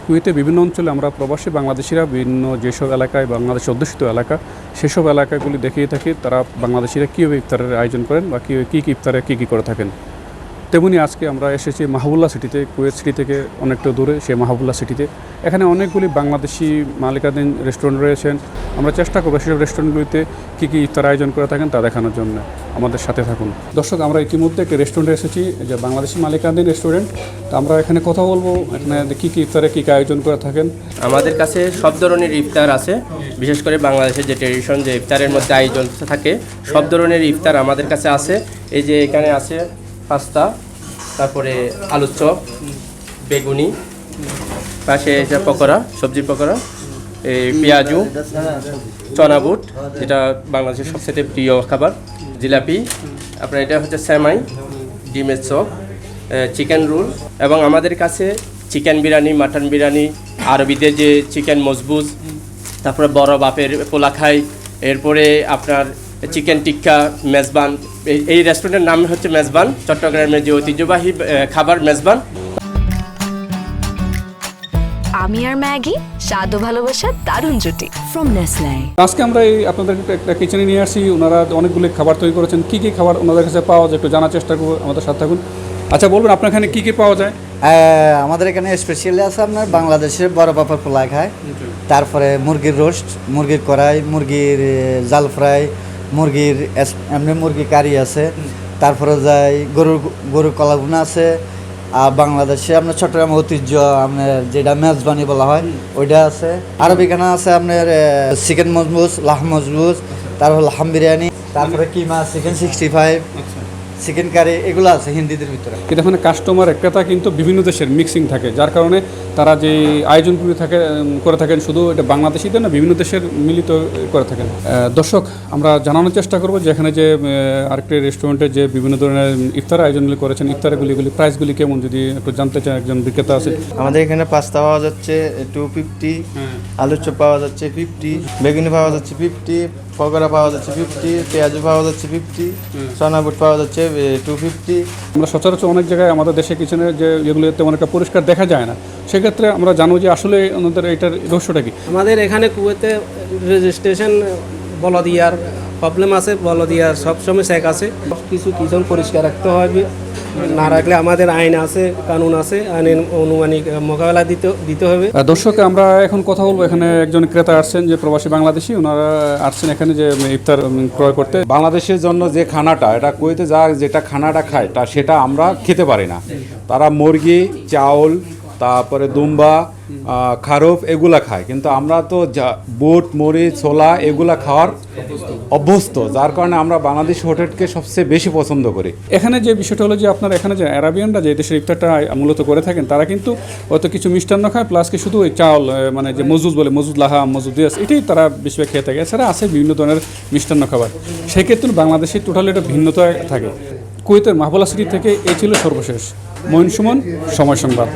কুয়েতে বিভিন্ন অঞ্চলে আমরা প্রবাসী বাংলাদেশিরা বিভিন্ন যেসব এলাকায় বাংলাদেশ অধ্যুষিত এলাকা সেসব এলাকাগুলি দেখিয়ে থাকি তারা বাংলাদেশিরা কীভাবে ইফতারের আয়োজন করেন বা কী ইফতারে কী করে থাকেন। তেমনি আজকে আমরা এসেছি মাহবুবুল্লাহ সিটিতে, কুয়েত সিটি থেকে অনেকটা দূরে সেই মাহবুবুল্লাহ সিটিতে। এখানে অনেকগুলি বাংলাদেশি মালিকাধীন রেস্টুরেন্ট রয়েছেন। আমরা চেষ্টা করবো সেসব রেস্টুরেন্টগুলিতে কী ইফতার আয়োজন করে থাকেন তা দেখানোর জন্য। আমাদের সাথে থাকুন। দর্শক, আমরা ইতিমধ্যে একটি রেস্টুরেন্টে এসেছি, যে বাংলাদেশি মালিকাধীন রেস্টুরেন্ট। তো আমরা এখানে কথা বলবো এখানে কী ইফতারে কী আয়োজন করে থাকেন। আমাদের কাছে সব ধরনের ইফতার আছে, বিশেষ করে বাংলাদেশের যে ট্রেডিশন যে ইফতারের মধ্যে আয়োজন থাকে সব ধরনের ইফতার আমাদের কাছে আছে। এই যে এখানে আছে পাস্তা, তারপরে আলুর চপ, বেগুনি, পাশে এটা পকোড়া, সবজির পকোড়া, এই পেঁয়াজু, চনা বুট যেটা বাংলাদেশের সবচেয়ে প্রিয় খাবার, জিলাপি, আপনার এটা হচ্ছে সেমাই, ডিমের চপ, চিকেন রোল, এবং আমাদের কাছে চিকেন বিরিয়ানি, মাটন বিরিয়ানি, আরবিদের যে চিকেন মজবুজ, তারপরে বড় বাপের পোলা খাই, এরপরে আপনার চিকেন টিক্কা, মেজবান। এই রেস্টুরেন্টের নাম হচ্ছে মেজবান, চট্টগ্রামের যে ঐতিহ্যবাহী খাবার মেজবান। আমি আর ম্যাগি, স্বাদ ও ভালোবাসার দারুণ জুটি ফ্রম নেসলে। আজকে আমরা আপনাদের একটা কিচেনে নিয়ে আসি। ওনারা অনেকগুলি খাবার তৈরি করেছেন। কী খাবার ওনাদের কাছে পাওয়া যায় একটু জানার চেষ্টা করবো। আমাদের সাথে থাকুন। আচ্ছা, বলবেন আপনার এখানে কী পাওয়া যায়? আমাদের এখানে স্পেশালি আছে আপনার বাংলাদেশের বড় বাপার পোলা খায়, তারপরে মুরগির রোস্ট, মুরগির কড়াই, মুরগির জাল ফ্রাই, মুরগির এমনি মুরগি কারি আছে, তারপরে যাই গরুর কলাভুনা আছে। আর বাংলাদেশে আপনার চট্টগ্রাম ঐতিহ্য আপনার যেটা মেজবানি বলা হয় ওইটা আছে। আরবি খানা আছে আপনার চিকেন মজবুজ, লাহ মজবুজ, তারপর লাহাম বিরিয়ানি, তারপরে কিমা, চিকেন 65, চিকেন কারি, এগুলো আছে হিন্দিদের ভিতরে। কিন্তু এখানে কাস্টমার ক্রেতা কিন্তু বিভিন্ন দেশের মিক্সিং থাকে, যার কারণে তারা যে আয়োজনগুলি করে থাকেন শুধু এটা বাংলাদেশিদের না, বিভিন্ন দেশের মিলিত করে থাকেন। দর্শক, আমরা জানানোর চেষ্টা করবো যে এখানে যে আরেকটি রেস্টুরেন্টে যে বিভিন্ন ধরনের ইফতার আয়োজনগুলি করেছেন, ইফতারগুলি প্রাইসগুলি কেমন যদি একটু জানতে চান একজন বিক্রেতা আছে। আমাদের এখানে পাস্তা পাওয়া যাচ্ছে 250, আলুর চপ পাওয়া যাচ্ছে 50, বেগুনি পাওয়া যাচ্ছে 50, পকোড়া পাওয়া যাচ্ছে 50, পেঁয়াজু পাওয়া যাচ্ছে 50, চনা বুট পাওয়া যাচ্ছে 250। আমরা সচরাচর অনেক জায়গায় আমাদের দেশে কিচেনে যে এগুলো তেমন একটা পরিষ্কার দেখা যায় না, সেক্ষেত্রে আমরা জানবো যে আসলে ওনাদের এটার রহস্যটা কি। আমাদের এখানে কুয়েতে রেজিস্ট্রেশন বলদিয়ার প্রবলেম আছে, বলদিয়ার সবসময় চেক আছে। সব কিছু কিচেন পরিষ্কার রাখতে হবে, না রাখলে আমাদের আইন আছে, কানুন আছে, আইনের অনুমানিক মোকাবেলা দিতে হবে। দর্শক, আমরা এখন কথা বলবো। এখানে একজন ক্রেতা আসছেন যে প্রবাসী বাংলাদেশি, ওনারা আসছেন এখানে যে ইফতার ক্রয় করতে। বাংলাদেশের জন্য যে খানাটা, এটা কুয়েতে যেটা খানাটা খায় সেটা আমরা খেতে পারি না। তারা মুরগি, চাউল, তারপরে দুম্বা, খারফ এগুলা খায়, কিন্তু আমরা তো বুট, মরিচ, ছোলা এগুলা খাওয়ার অভ্যস্ত, যার কারণে আমরা বাংলাদেশি হোটেলকে সবচেয়ে বেশি পছন্দ করি। এখানে যে বিষয়টা হলো যে আপনার এখানে যে আরবিয়ানরা যে দেশের ইফতারটা মূলত করে থাকেন, তারা কিন্তু হয়তো কিছু মিষ্টান্ন খায়, প্লাস কি শুধু ওই চাউল, মানে যে মজুদ বলে, মজুদ লাহাম, মজুদ দিয়াস, এটাই তারা বেশিরভাগ খেয়ে থাকে। এছাড়া আছে বিভিন্ন ধরনের মিষ্টান্ন খাবার। সেক্ষেত্রে বাংলাদেশে টোটালি একটা ভিন্নতা থাকে। কুয়েতের মাহবুবুল্লাহ সিটি থেকে এই ছিল সর্বশেষ। মঈন সুমন, সময় সংবাদ।